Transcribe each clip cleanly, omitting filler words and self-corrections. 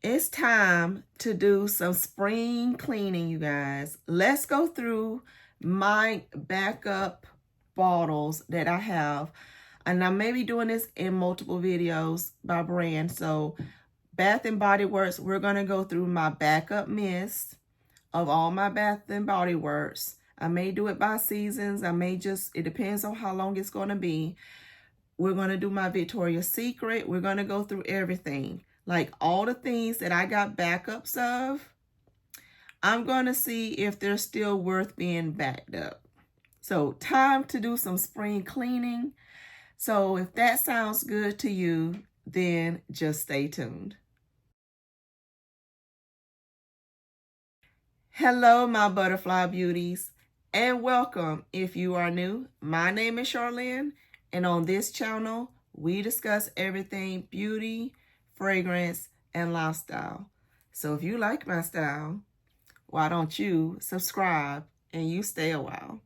It's time to do some spring cleaning, you guys. Let's go through my backup bottles that I have. And I may be doing this in multiple videos by brand. So Bath and Body Works, we're going to go through my backup mist of all my Bath and Body Works. I may do it by seasons. I may just, it depends on how long it's going to be. We're going to do my Victoria's Secret. We're going to go through everything. Like all the things that I got backups of, I'm going to see if they're still worth being backed up. So time to do some spring cleaning. So if that sounds good to you, then just stay tuned. Hello, my butterfly beauties, and welcome if you are new. My name is Charlene, and on this channel, we discuss everything beauty, fragrance, and lifestyle. So if you like my style, why don't you subscribe and you stay a while.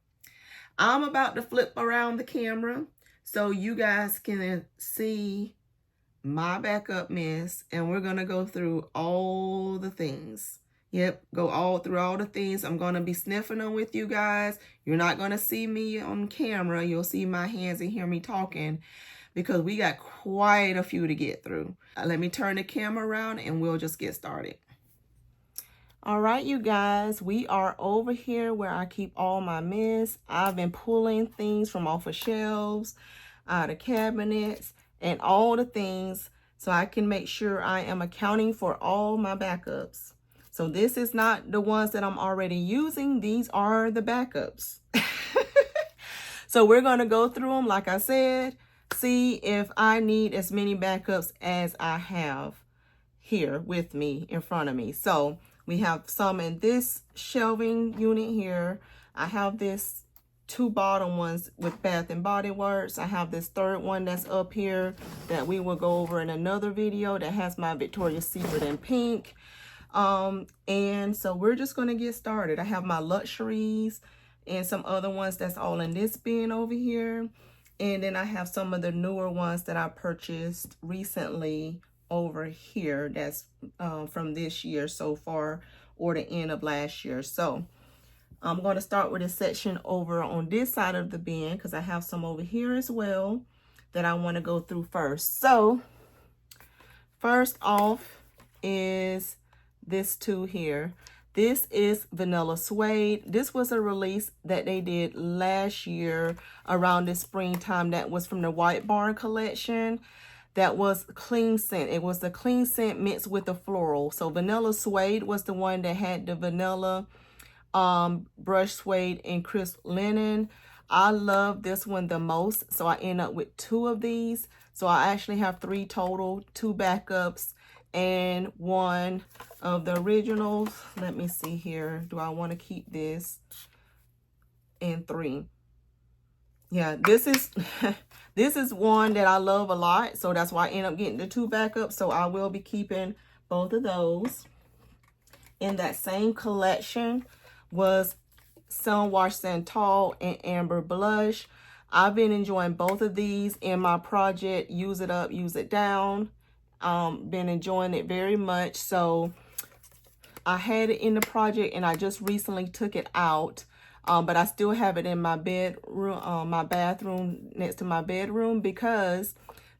I'm about to flip around the camera so you guys can see my backup mist, and we're going to go through all the things. Yep, go all through all the things. I'm going to be sniffing them with you guys. You're not going to see me on camera. You'll see my hands and hear me talking because we got quite a few to get through. Let me turn the camera around and we'll just get started. All right, you guys, we are over here where I keep all my mist. I've been pulling things from off of shelves, out of cabinets, and all the things so I can make sure I am accounting for all my backups. So this is not the ones that I'm already using. These are the backups. So we're going to go through them, like I said, see if I need as many backups as I have here with me in front of me. So we have some in this shelving unit here. I have this two bottom ones with Bath and Body Works. I have this third one that's up here that we will go over in another video that has my Victoria's Secret in pink. And so we're just going to get started. I have my luxuries and some other ones that's all in this bin over here. And then I have some of the newer ones that I purchased recently over here. That's from this year so far, or the end of last year. So I'm going to start with a section over on this side of the bin because I have some over here as well that I want to go through first. So first off is this two here. This is Vanilla Suede. This was a release that they did last year around the springtime. That was from the White Barn collection. That was clean scent. It was the clean scent mixed with the floral. So Vanilla Suede was the one that had the vanilla, brush suede, and crisp linen. I love this one the most, so I end up with two of these. So I actually have three total, two backups and one of the originals. Let me see here. Do I want to keep this? And three. Yeah, this is this is one that I love a lot, so that's why I end up getting the two backups. So I will be keeping both of those. In that same collection was Sunwash Santal and Amber Blush. I've been enjoying both of these in my project, Use It Up, Use It Down. Been enjoying it very much. So I had it in the project and I just recently took it out. But I still have it in my bedroom, my bathroom next to my bedroom, because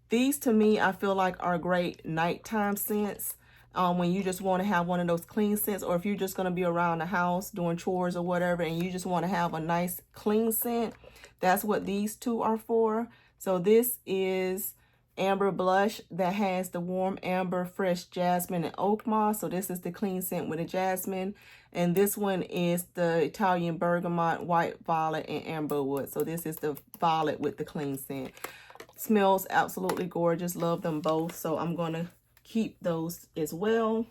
these to me, I feel like are great nighttime scents. When you just want to have one of those clean scents, or if you're just going to be around the house doing chores or whatever, and you just want to have a nice clean scent, that's what these two are for. So this is Amber Blush that has the warm amber, fresh jasmine, and oak moss. So this is the clean scent with the jasmine. And this one is the Italian bergamot, white violet, and amber wood. So this is the violet with the clean scent. Smells absolutely gorgeous. Love them both. So I'm going to keep those as well.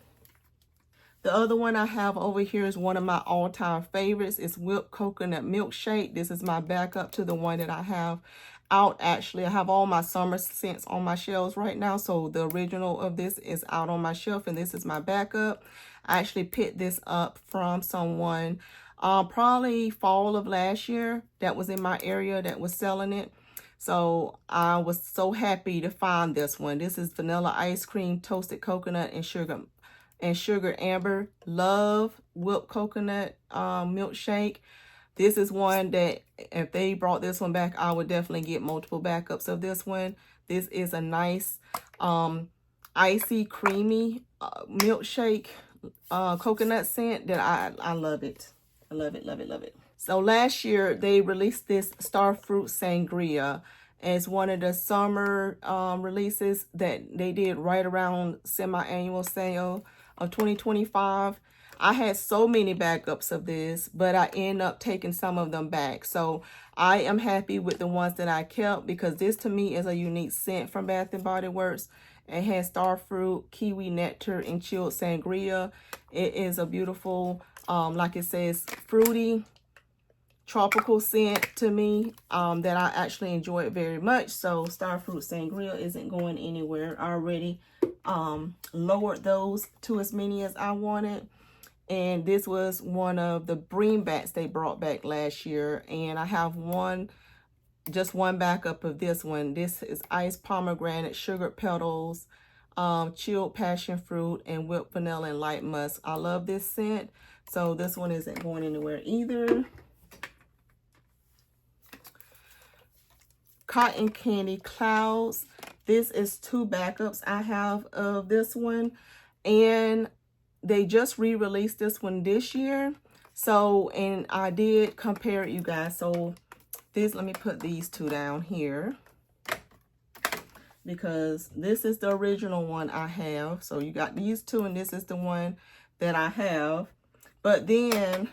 The other one I have over here is one of my all-time favorites. It's Whipped Coconut Milkshake. This is my backup to the one that I have out. Actually, I have all my summer scents on my shelves right now. So the original of this is out on my shelf, and this is my backup. I actually picked this up from someone probably fall of last year that was in my area that was selling it. So I was so happy to find this one. This is vanilla ice cream, toasted coconut, and sugar amber. Love whipped coconut milkshake. This is one that if they brought this one back, I would definitely get multiple backups of this one. This is a nice icy creamy milkshake coconut scent that I love it. I love it, love it, love it. So last year they released this Starfruit Sangria as one of the summer releases that they did right around semi-annual sale of 2025. I had so many backups of this, but I end up taking some of them back. So I am happy with the ones that I kept because this to me is a unique scent from Bath & Body Works. It has starfruit, kiwi nectar, and chilled sangria. It is a beautiful, like it says, fruity, tropical scent to me that I actually enjoy it very much. So starfruit sangria isn't going anywhere. I already lowered those to as many as I wanted. And this was one of the greenbacks they brought back last year. And I have just one backup of this one. This is iced pomegranate, sugared petals, chilled passion fruit, and whipped vanilla and light musk. I love this scent. So this one isn't going anywhere either. Cotton Candy Clouds. This is 2 backups I have of this one. And they just re-released this one this year. So, and I did compare it, you guys. So this, let me put these 2 down here because this is the original one I have. So you got these 2 and this is the one that I have. But then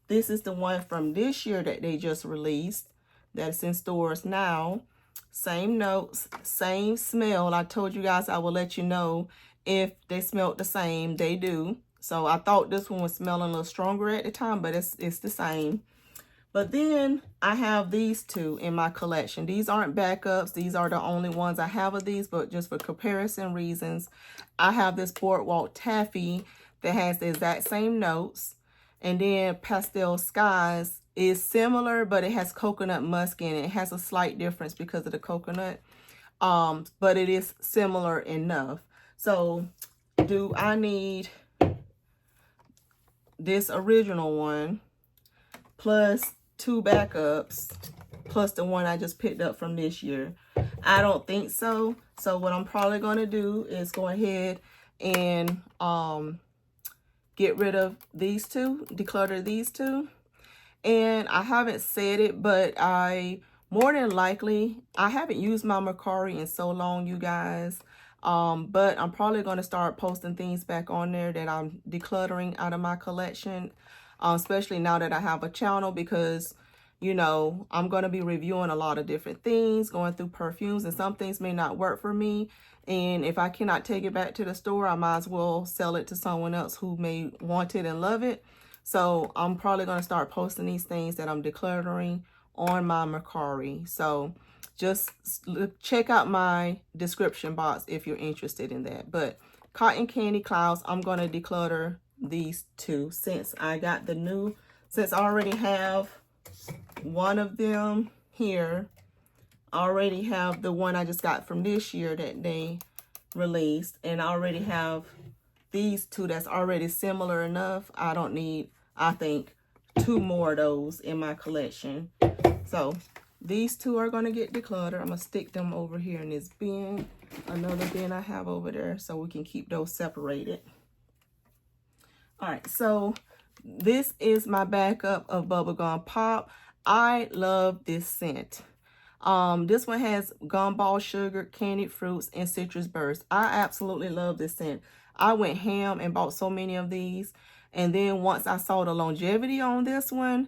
this is the one from this year that they just released that's in stores now. Same notes, same smell. I told you guys I will let you know if they smelled the same. They do. So I thought this one was smelling a little stronger at the time, but it's the same. But then I have these 2 in my collection. These aren't backups. These are the only ones I have of these, but just for comparison reasons, I have this Boardwalk Taffy that has the exact same notes. And then Pastel Skies is similar, but it has coconut musk in it. It has a slight difference because of the coconut, but it is similar enough. So do I need this original one plus 2 backups plus the one I just picked up from this year? I don't think so. So what I'm probably going to do is go ahead and get rid of these 2, declutter these 2. And I haven't said it, but more than likely, I haven't used my Kopari in so long, you guys. But I'm probably going to start posting things back on there that I'm decluttering out of my collection, especially now that I have a channel, because, you know, I'm going to be reviewing a lot of different things, going through perfumes, and some things may not work for me. And if I cannot take it back to the store, I might as well sell it to someone else who may want it and love it. So I'm probably going to start posting these things that I'm decluttering on my Kopari. So just check out my description box if you're interested in that. But Cotton Candy Clouds, I'm going to declutter these 2 since I got the new, since I already have one of them here. I already have the one I just got from this year that they released. And I already have these 2 that's already similar enough. I don't need, I think, 2 more of those in my collection. So these 2 are going to get decluttered. I'm going to stick them over here in this bin, another bin I have over there, so we can keep those separated. All right, so this is my backup of Bubblegum Pop. I love this scent. This one has gumball sugar, candied fruits, and citrus bursts. I absolutely love this scent. I went ham and bought so many of these. And then once I saw the longevity on this one,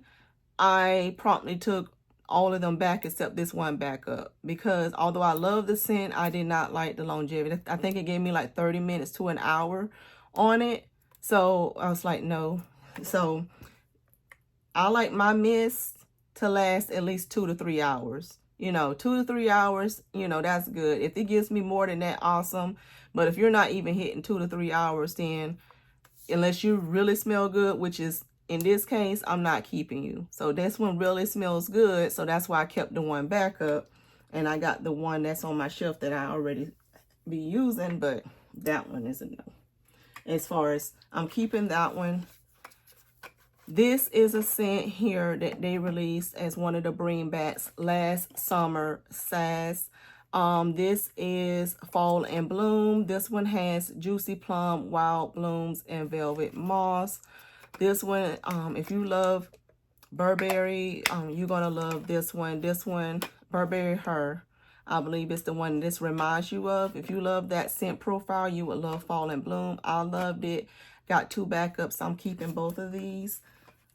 I promptly took all of them back except this one backup. Because although I love the scent, I did not like the longevity. I think it gave me like 30 minutes to an hour on it. So I was like, no. So I like my mist to last at least 2 to 3 hours. You know, 2 to 3 hours, you know, that's good. If it gives me more than that, awesome. But if you're not even hitting 2 to 3 hours, then unless you really smell good, which is in this case, I'm not keeping you. So this one really smells good. So that's why I kept the one backup. And I got the one that's on my shelf that I already be using, but that one is a no. As far as I'm keeping that one. This is a scent here that they released as one of the bringbacks last summer, Sass. This is Fall and Bloom. This one has Juicy Plum, Wild Blooms, and Velvet Moss. This one, if you love Burberry, you're going to love this one. This one, Burberry Her. I believe it's the one this reminds you of. If you love that scent profile, you would love Fall and Bloom. I loved it. Got 2 backups. So I'm keeping both of these.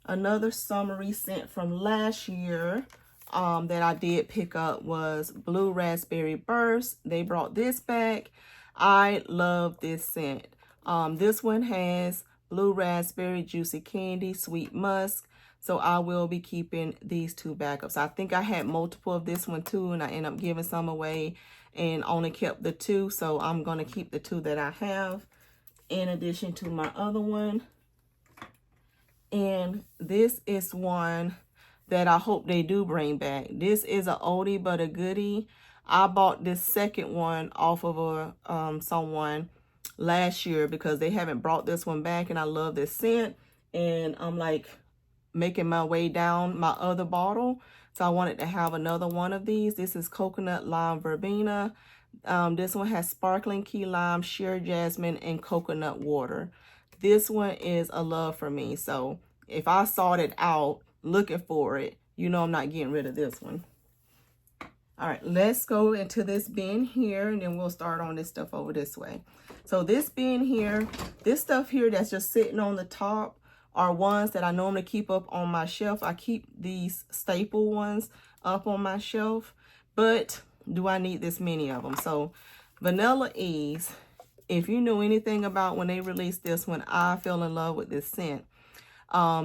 Another summery scent from last year that I did pick up was Blue Raspberry Burst. They brought this back. I love this scent. This one has Blue Raspberry, Juicy Candy, Sweet Musk. So I will be keeping these 2 backups. I think I had multiple of this one too, and I ended up giving some away and only kept the 2. So I'm going to keep the 2 that I have in addition to my other one. And this is one that I hope they do bring back. This is a oldie but a goodie. I bought this second one off of someone last year because they haven't brought this one back, and I love this scent. And I'm like making my way down my other bottle, so I wanted to have another one of these. This is Coconut Lime Verbena. This one has sparkling key lime, sheer jasmine, and coconut water. This one is a love for me. So if I sought it out looking for it, you know I'm not getting rid of this one. All right, let's go into this bin here, and then we'll start on this stuff over this way. So this bin here, this stuff here that's just sitting on the top are ones that I normally keep up on my shelf. I keep these staple ones up on my shelf, but do I need this many of them? So Vanilla Ease. If you know anything about when they released this one, I fell in love with this scent.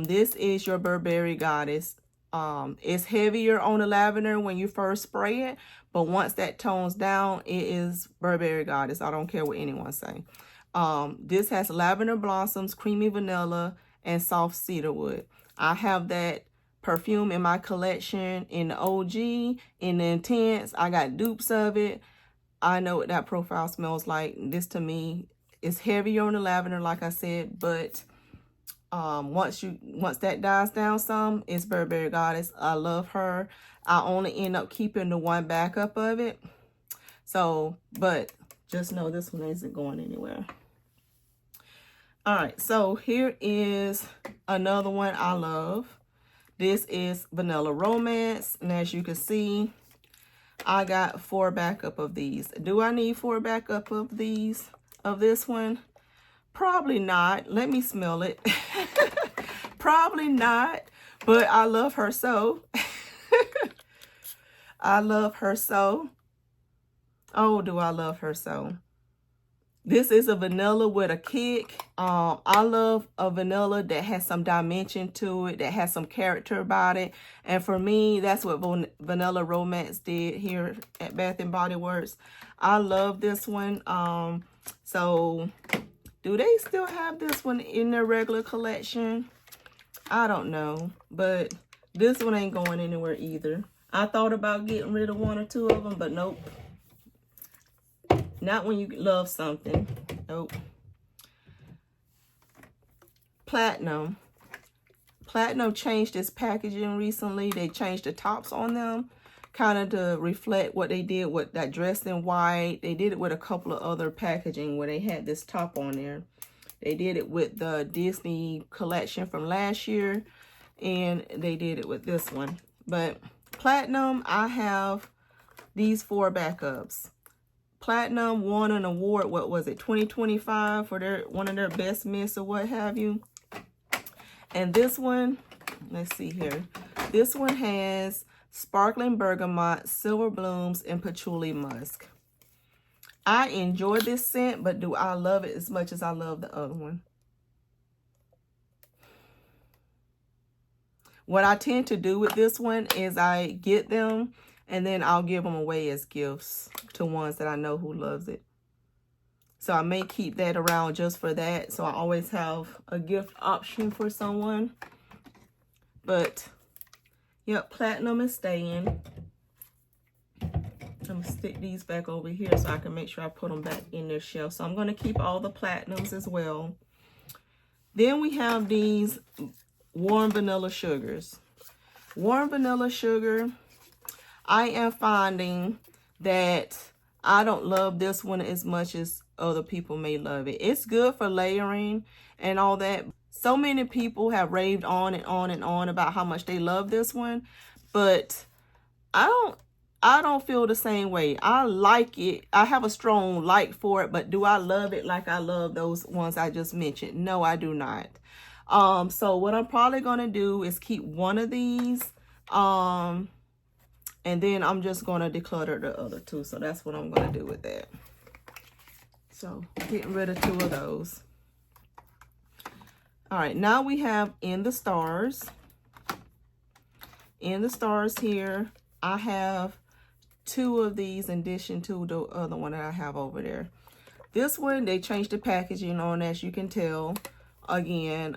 This is your Burberry Goddess. It's heavier on the lavender when you first spray it, but once that tones down, it is Burberry Goddess. I don't care what anyone say. This has lavender blossoms, creamy vanilla, and soft cedarwood. I have that perfume in my collection in the OG, in the Intense. I got dupes of it. I know what that profile smells like. This to me is heavier on the lavender, like I said, but once that dies down some, it's Burberry Goddess. I love her. I only end up keeping the 1 backup of it. So, but just know this one isn't going anywhere. All right, so here is another one I love. This is Vanilla Romance, and as you can see, I got 4 backup of these. Do I need 4 backup of these, of this one? Probably not. Let me smell it. Probably not, but I love her so. I love her so. Oh, do I love her so. This is a vanilla with a kick. I love a vanilla that has some dimension to it, that has some character about it. And for me, that's what Vanilla Romance did here at Bath & Body Works. I love this one. So do they still have this one in their regular collection? I don't know, but this one ain't going anywhere either. I thought about getting rid of 1 or 2 of them, but nope. Not when you love something. Nope. Platinum. Platinum changed its packaging recently. They changed the tops on them, kind of to reflect what they did with that dressed in white. They did it with a couple of other packaging where they had this top on there. They did it with the Disney collection from last year, and they did it with this one. But Platinum, I have these 4 backups. Platinum won an award, what was it, 2025 for one of their best miss or what have you. And this one, let's see here. This one has sparkling bergamot, silver blooms, and patchouli musk. I enjoy this scent, but do I love it as much as I love the other one? What I tend to do with this one is I get them and then I'll give them away as gifts to ones that I know who loves it. So I may keep that around just for that. So I always have a gift option for someone. But, yep, Platinum is staying. I'm gonna stick these back over here so I can make sure I put them back in their shelf. So I'm gonna keep all the platinums as well. Then we have these warm vanilla sugars. Warm vanilla sugar, I am finding that I don't love this one as much as other people may love it. It's good for layering and all that. So many people have raved on and on and on about how much they love this one, but I don't feel the same way. I like it. I have a strong like for it, but do I love it like I love those ones I just mentioned? No, I do not. So what I'm probably gonna do is keep one of these, and then I'm just gonna declutter the other two. So that's what I'm gonna do with that. So getting rid of 2 of those. All right, now we have In the Stars. In the Stars here, I have 2 of these in addition to the other one that I have over there. This one, they changed the packaging on, as you can tell. Again,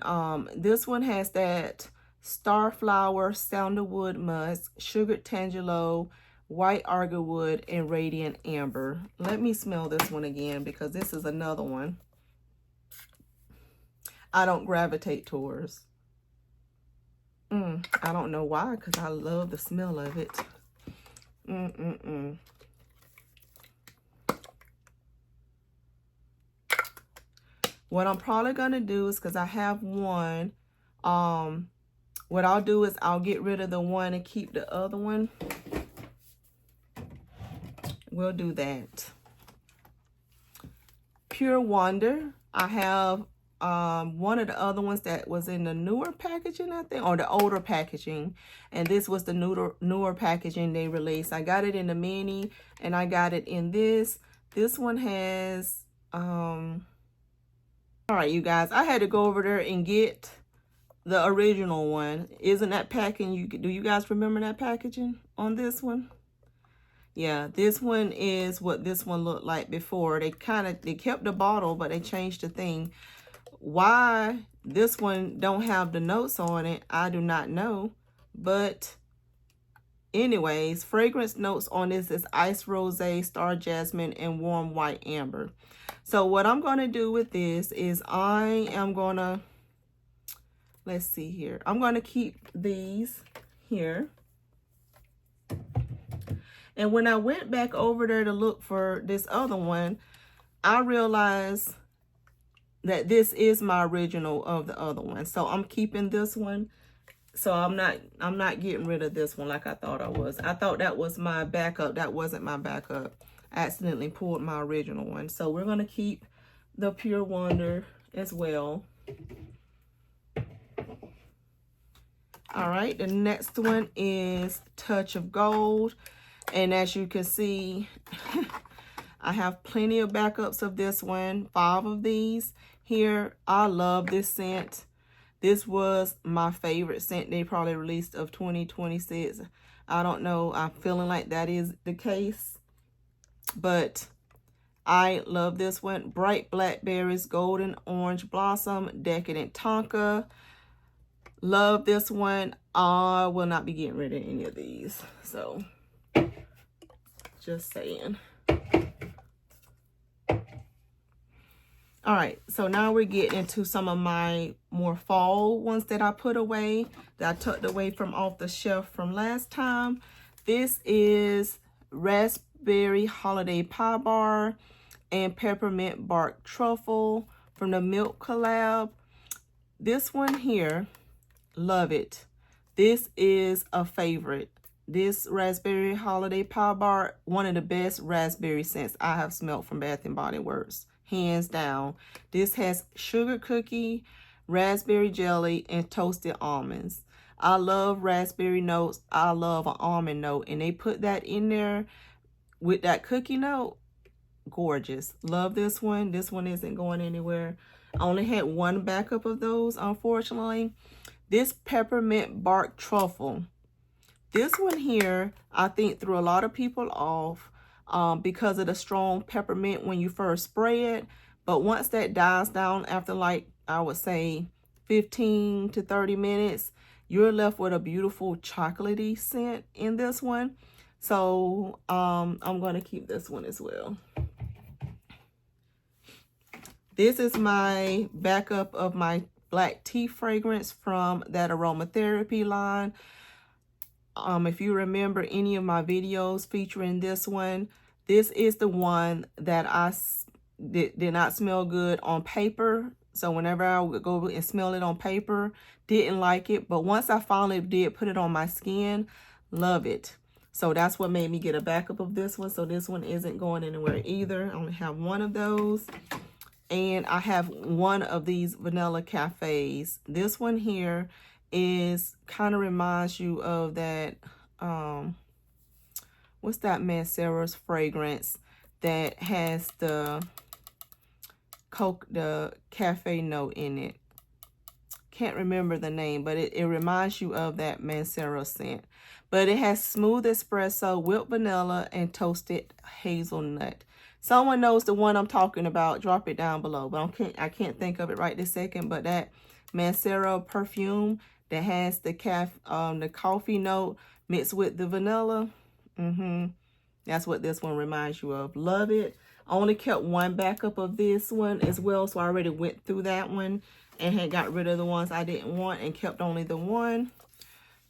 this one has that Starflower, Sandalwood Musk, Sugared Tangelo, White Argarwood, and Radiant Amber. Let me smell this one again because this is another one I don't gravitate towards. I don't know why, because I love the smell of it. What I'm probably going to do is, because I have one, what I'll do is I'll get rid of the one and keep the other one. We'll do that. Pure Wonder. I have one of the other ones that was in the newer packaging, I think, or the older packaging, and this was the newer packaging they released. I got it in the mini and I got it in this one has all right, you guys, I had to go over there and get the original one. Isn't that packing, do you guys remember that packaging on this one? Yeah, this one is what this one looked like before. They kept the bottle, but they changed the thing. Why this one don't have the notes on it, I do not know. But anyways, fragrance notes on this is Ice Rose, Star Jasmine, and Warm White Amber. So what I'm going to do with this is I am going to, let's see here. I'm going to keep these here. And when I went back over there to look for this other one, I realized that this is my original of the other one. So I'm keeping this one. So I'm not getting rid of this one like I thought I was. I thought that was my backup. That wasn't my backup. I accidentally pulled my original one. So we're going to keep the Pure Wonder as well. All right, the next one is Touch of Gold. And as you can see, I have plenty of backups of this one, 5 of these here. I love this scent. This was my favorite scent they probably released of 2026. I don't know, I'm feeling like that is the case, but I love this one. Bright Blackberries, Golden Orange Blossom, Decadent Tonka. Love this one. I will not be getting rid of any of these, so just saying. All right, so now we're getting into some of my more fall ones that I put away, that I tucked away from off the shelf from last time. This is Raspberry Holiday Pie Bar and Peppermint Bark Truffle from the Milk collab. This one here, love it. This is a favorite. This Raspberry Holiday Pie Bar, one of the best raspberry scents I have smelled from Bath & Body Works. Hands down. This has sugar cookie, raspberry jelly, and toasted almonds. I love raspberry notes. I love an almond note. And they put that in there with that cookie note. Gorgeous. Love this one. This one isn't going anywhere. I only had one backup of those, unfortunately. This Peppermint Bark Truffle. This one here, I think, threw a lot of people off. Because of the strong peppermint when you first spray it. But once that dies down after, like, I would say 15 to 30 minutes, you're left with a beautiful chocolatey scent in this one. So I'm going to keep this one as well. This is my backup of my black tea fragrance from that aromatherapy line. If you remember any of my videos featuring this one, this is the one that I did not smell good on paper. So whenever I would go and smell it on paper, didn't like it. But once I finally did put it on my skin, love it. So that's what made me get a backup of this one. So this one isn't going anywhere either. I only have one of those. And I have one of these vanilla cafes. This one here is kind of reminds you of that, what's that Mancera's fragrance that has the cafe note in it. Can't remember the name, but it reminds you of that Mancera scent. But it has smooth espresso, whipped vanilla, and toasted hazelnut. Someone knows the one I'm talking about, drop it down below. But I can't think of it right this second. But that Mancera perfume that has the coffee note mixed with the vanilla. That's what this one reminds you of. Love it. I only kept one backup of this one as well. So I already went through that one and had got rid of the ones I didn't want and kept only the one.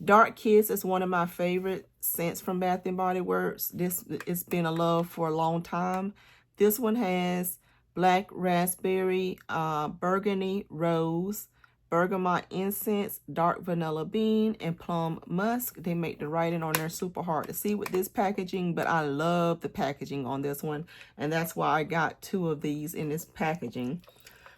Dark Kiss is one of my favorite scents from Bath & Body Works. It's been a love for a long time. This one has black raspberry, burgundy rose, bergamot incense, dark vanilla bean, and plum musk. They make the writing on there super hard to see with this packaging, but I love the packaging on this one. And that's why I got two of these in this packaging,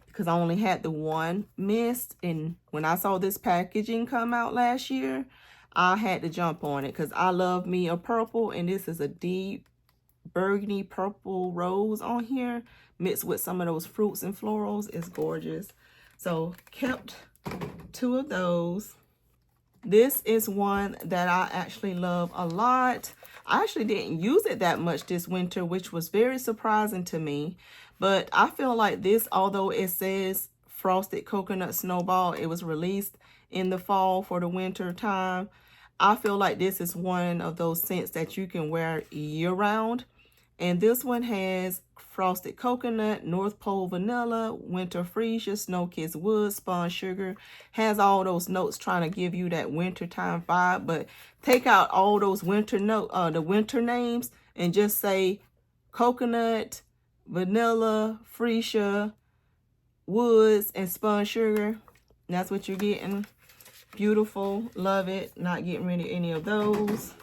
because I only had the one mist. And when I saw this packaging come out last year, I had to jump on it because I love me a purple. And this is a deep burgundy purple rose on here mixed with some of those fruits and florals. It's gorgeous. So kept two of those. This is one that I actually love a lot. I actually didn't use it that much this winter, which was very surprising to me. But I feel like this, although it says Frosted Coconut Snowball, it was released in the fall for the winter time. I feel like this is one of those scents that you can wear year round. And this one has Frosted Coconut, North Pole Vanilla, Winter Freesia, Snow-Kissed Wood, Spun Sugar. Has all those notes trying to give you that wintertime vibe. But take out all those winter the winter names and just say coconut, vanilla, freesia, woods, and spun sugar. That's what you're getting. Beautiful. Love it. Not getting rid of any of those.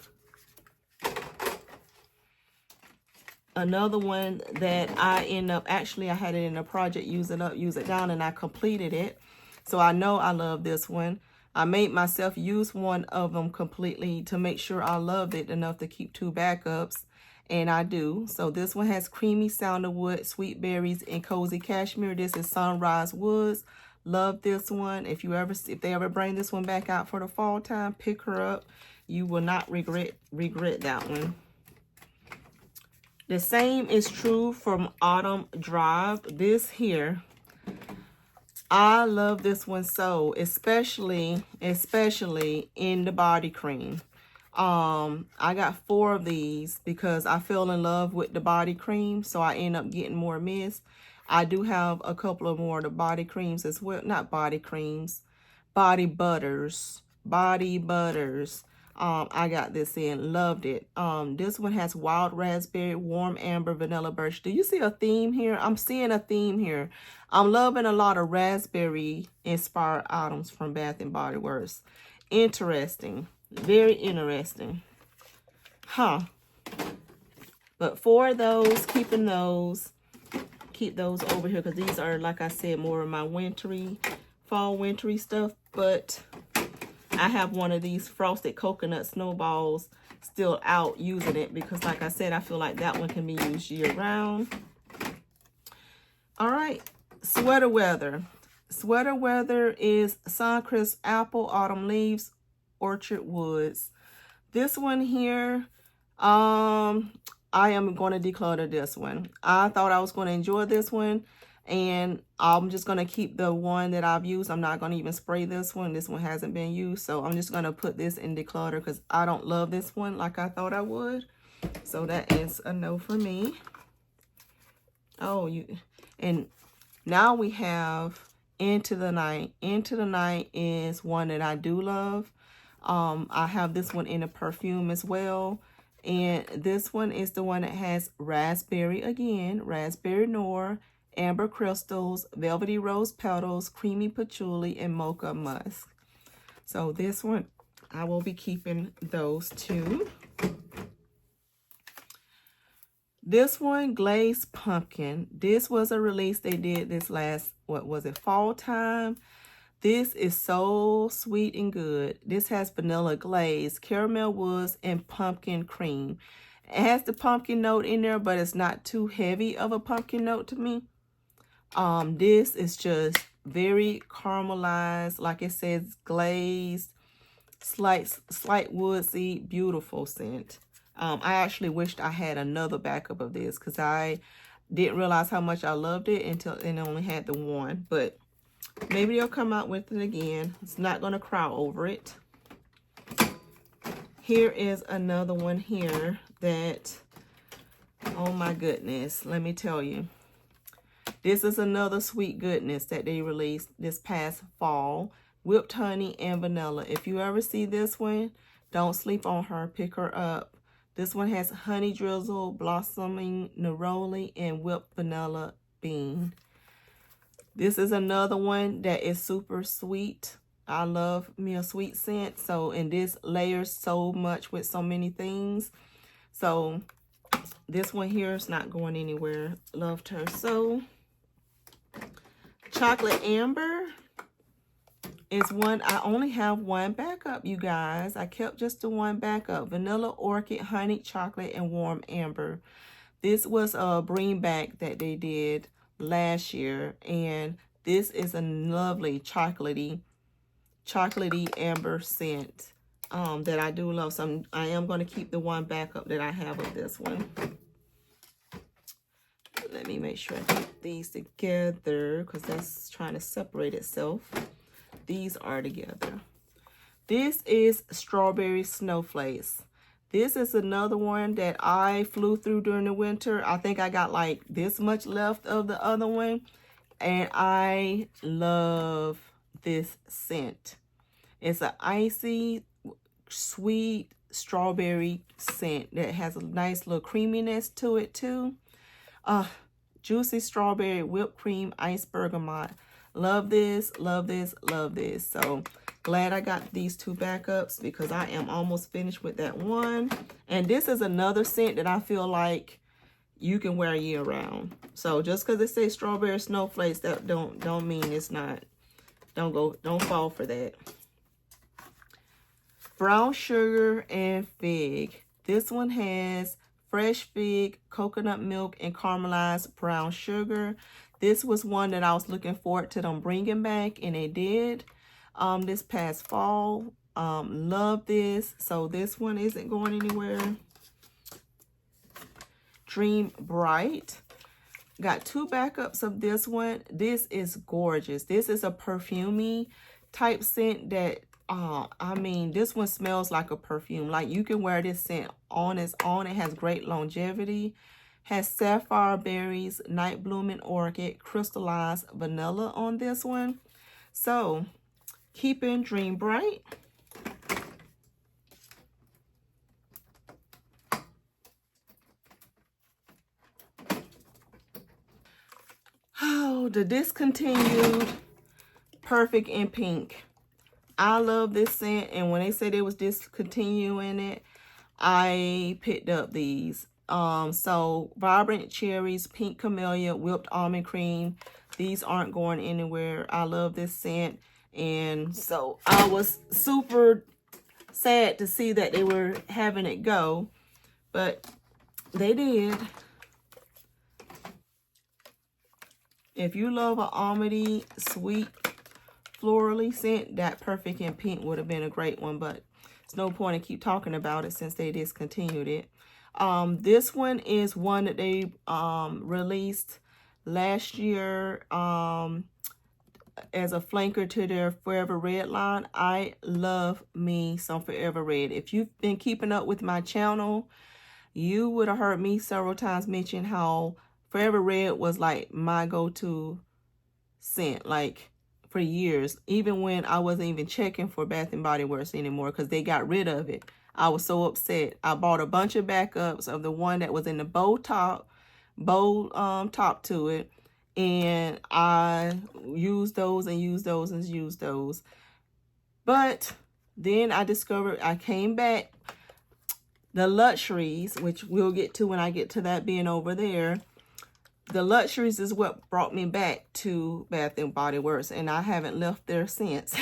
Another one that I end up, actually I had it in a project, use it up, use it down, and I completed it. So I know I love this one. I made myself use one of them completely to make sure I loved it enough to keep two backups. And I do. So this one has creamy sandalwood, sweet berries, and cozy cashmere. This is Sunrise Woods. Love this one. If they ever bring this one back out for the fall time, pick her up. You will not regret that one. The same is true from Autumn Drive. This here, I love this one so, especially in the body cream. I got 4 of these because I fell in love with the body cream, so I end up getting more mist. I do have a couple of more of the body creams as well. Not body creams, body butters. I got this in, loved it. This one has wild raspberry, warm amber, vanilla birch. Do you see a theme here? I'm seeing a theme here. I'm loving a lot of raspberry inspired items from Bath & Body Works. Interesting. Very interesting. But for those, keep those over here because these are, like I said, more of my fall wintry stuff. But I have one of these Frosted Coconut Snowballs still out using it because, like I said, I feel like that one can be used year round. All right, Sweater Weather. Sweater Weather is Suncrest Apple, Autumn Leaves, Orchard Woods. This one here, I am going to declutter this one. I thought I was going to enjoy this one. And I'm just going to keep the one that I've used. I'm not going to even spray this one. This one hasn't been used. So I'm just going to put this in declutter because I don't love this one like I thought I would. So that is a no for me. Oh, and now we have Into the Night. Into the Night is one that I do love. I have this one in a perfume as well. And this one is the one that has raspberry again, raspberry noir, amber crystals, velvety rose petals, creamy patchouli, and mocha musk. So this one, I will be keeping those two. This one, Glazed Pumpkin. This was a release they did this last, what was it, fall time. This is so sweet and good. This has vanilla glaze, caramel woods, and pumpkin cream. It has the pumpkin note in there, but it's not too heavy of a pumpkin note to me. This is just very caramelized, like it says, glazed, slight woodsy, beautiful scent. I actually wished I had another backup of this because I didn't realize how much I loved it until it only had the one. But maybe they'll come out with it again. It's not going to cry over it. Here is another one here that, oh my goodness, let me tell you. This is another sweet goodness that they released this past fall. Whipped honey and vanilla. If you ever see this one, don't sleep on her. Pick her up. This one has honey drizzle, blossoming neroli, and whipped vanilla bean. This is another one that is super sweet. I love me a sweet scent. So, and this layers so much with so many things. So, this one here is not going anywhere. Loved her so. Chocolate Amber is one. I only have one backup, you guys. I kept just the one backup. Vanilla Orchid, Honey Chocolate, and Warm Amber. This was a bring back that they did last year. And this is a lovely chocolatey amber scent that I do love. So I am going to keep the one backup that I have of this one. Let me make sure I keep these together because that's trying to separate itself. These are together. This is Strawberry Snowflakes. This is another one that I flew through during the winter. I think I got like this much left of the other one. And I love this scent. It's an icy, sweet strawberry scent that has a nice little creaminess to it too. Juicy strawberry, whipped cream, iced bergamot. Love this, love this, love this. So glad I got these two backups because I am almost finished with that one. And this is another scent that I feel like you can wear year round. So just because it says strawberry snowflakes, that don't mean it's not. Don't fall for that. Brown sugar and fig. This one has fresh fig, coconut milk, and caramelized brown sugar. This was one that I was looking forward to them bringing back, and they did this past fall. Love this. So this one isn't going anywhere. Dream Bright. Got two backups of this one. This is gorgeous. This is a perfumey type scent that, I mean, this one smells like a perfume. Like you can wear this scent on its own. It has great longevity. Has sapphire berries, night blooming orchid, crystallized vanilla on this one. So, keeping Dream Bright. Oh, the discontinued Perfect in Pink. I love this scent, and when they said they was discontinuing it, I picked up these. So Vibrant Cherries, Pink Camellia, Whipped Almond Cream. These aren't going anywhere. I love this scent, and so I was super sad to see that they were having it go, but they did. If you love an almondy, sweet, florally scent, that Perfect in Pink would have been a great one, but it's no point in keep talking about it since they discontinued it. This one is one that they released last year as a flanker to their Forever Red line. I love me some Forever Red. If you've been keeping up with my channel, you would have heard me several times mention how Forever Red was like my go-to scent, like for years, even when I wasn't even checking for Bath and Body Works anymore because they got rid of it. I was so upset. I bought a bunch of backups of the one that was in the bow top to it, and I used those and used those and used those. But then I discovered, I came back, the Luxuries, which we'll get to when I get to that being over there. The Luxuries is what brought me back to Bath and Body Works, and I haven't left there since.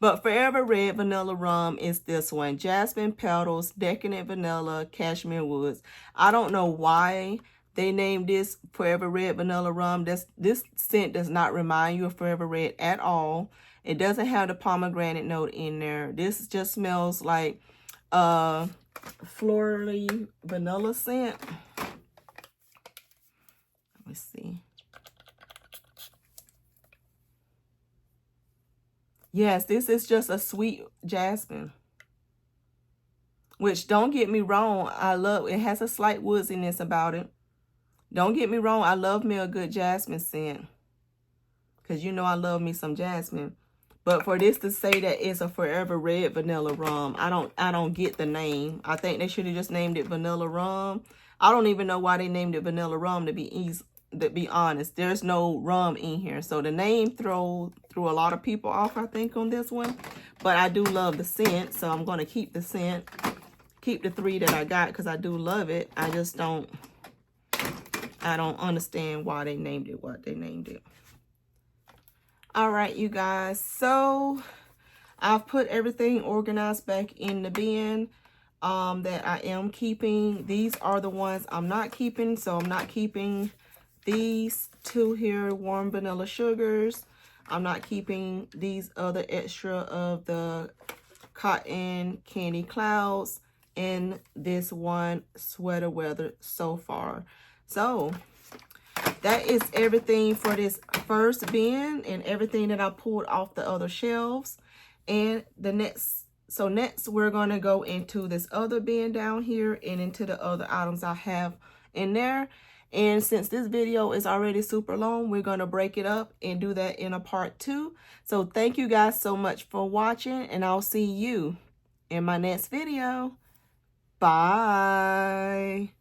But Forever Red Vanilla Rum is this one. Jasmine Petals, Decadent Vanilla, Cashmere Woods. I don't know why they named this Forever Red Vanilla Rum. This scent does not remind you of Forever Red at all. It doesn't have the pomegranate note in there. This just smells like florally vanilla scent. Let's see. Yes, this is just a sweet jasmine. Which, don't get me wrong, I love it. Has a slight woodiness about it. Don't get me wrong, I love me a good jasmine scent. Because you know I love me some jasmine. But for this to say that it's a Forever Red Vanilla Rum, I don't get the name. I think they should have just named it Vanilla Rum. I don't even know why they named it Vanilla Rum, to be honest. There's no rum in here. So the name threw a lot of people off, I think, on this one. But I do love the scent, so I'm going to keep the scent. Keep the 3 that I got because I do love it. I just don't understand why they named it what they named it. All right, you guys. So I've put everything organized back in the bin that I am keeping. These are the ones I'm not keeping. So I'm not keeping these 2 here, warm vanilla sugars. I'm not keeping these other extra of the cotton candy clouds and this one sweater weather so far. So that is everything for this first bin and everything that I pulled off the other shelves. And next we're going to go into this other bin down here and into the other items I have in there. And since this video is already super long, we're going to break it up and do that in a part 2. So thank you guys so much for watching, and I'll see you in my next video. Bye.